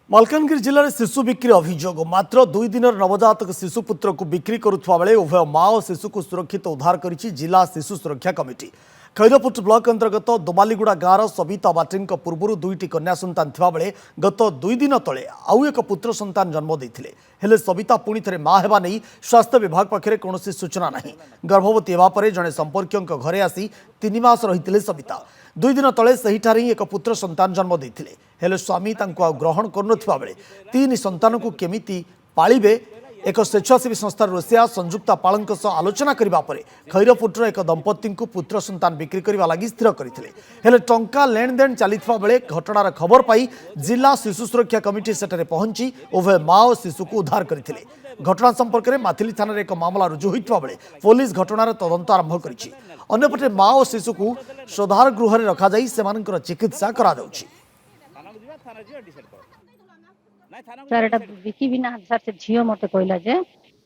मालकानगिरी जिले में शिशु बिक्री अभियोग मात्र 2 दिन नवजातक शिशुपुत्र को बिक्री करुवा बेले उभय माँ और शिशु को सुरक्षित उद्धार करिछि जिला शिशु सुरक्षा कमिटी। खैरपुट ब्लॉक अंतर्गत दोमालीगुड़ा गाँव सबिता बाटी पूर्व 2टी कन्या सन्तान थिबा बेले गत 2 दिन तले आउ एक पुत्र सन्तान जन्म देथिले। हेले सबिता पुणी थे माँ हेबा नहीं स्वास्थ्य विभाग पाखे कौन सूचना नहीं। गर्भवती हेबा परे जड़े संपर्क घरे आसी 3 मास रही सबिता 2 दिन तले सहीठार ही एक पुत्र सन्तान जन्म देथिले। हेले स्वामी तांको आ ग्रहण करुनथिबा बेले 3 सन्तान को केमिति पालिबे एक स्वेच्छासेवी संस्थार रोसिया संयुक्ता पालक आलोचना करबा परे खैरपुटर एक दंपति को पुत्र सन्तान बिक्री करबा लागि स्थिर करथिले। हेले टंका लेन देन चलिथिबा बेले घटनार खबर पाई जिला शिशु सुरक्षा कमिटी सेठारे पहुंची उभय माँ और शिशु को उद्धार करथिले। घटना संपर्क में माथिली थाना एक मामला रुजु होइथिबा बेले पुलिस घटनार तदंत आरंभ करिछि। अन्यपटे माँ और शिशु को सुधार गृह में रखा जाई सेमानकर चिकित्सा करा जाउछि। सर एटा बिकी बिना सर से झियो मते कहला जे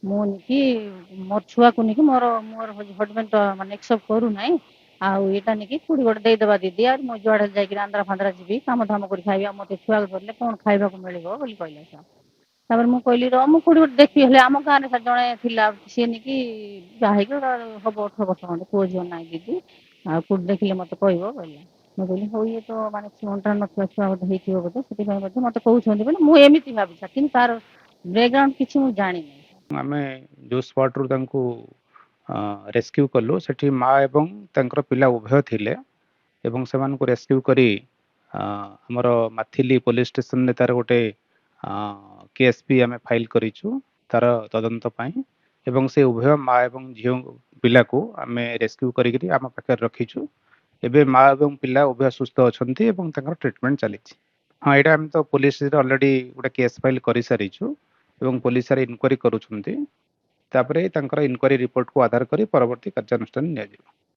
कि मोर छुआ को निकी मोर मोर हस्बैंड माने एक्सेप्ट करू नाही आ एटा निकी कुड़ी गोटे दे देबा दीदी यार मो जुआड़े जाई कि आंध्रा फांद्रा जीवी काम धाम कर खाइबा मते छुआ को धरले कोन खाइबा को मिलिबो बोली कहला सर। तापर मु कहली र मु कुड़ी गोटे देखि हले आम गां रे सर जणे थिला से निकी जाहि को हबो 18 वर्ष खंडे को जो नाही दीदी आ कुड़ी देखिले मते कहबो कहला। मैं कहली हो ये तो माने छुंटा नथवा छुआ बोधे हेतिबो बोधे सेति भाई बोधे मते कहउछन्ती बोले मु एमिति भाबी किन तार बैकग्राउंड किछि मु जानि नै। आमे जो स्पॉट रु तांको रेस्क्यू कलु सेठी माँ एवं तांकर पिला उभय थिले एवं सेमान को रेस्क्यू करी हमर माथिली पुलिस स्टेशन ने तार गोटे केस भी आमे फाइल करिछु तार तदंत पाई एवं से उभय माँ एवं झियो पिला को आमे रेस्क्यू करी आम पाखे रखीछु। एबे माँ एवं पिला उभय सुस्थ अछंती एवं तांकर ट्रीटमेंट चलीछि। हाँ एटा हम तो पुलिस ऑलरेडी गोटे केस फाइल करि सारिछु एवं पुलिस इनक्वारी करुछंती तापरे तांकर इनक्वारी रिपोर्ट को आधार करी परवर्ती कार्यानुष्ठान निया जिवो।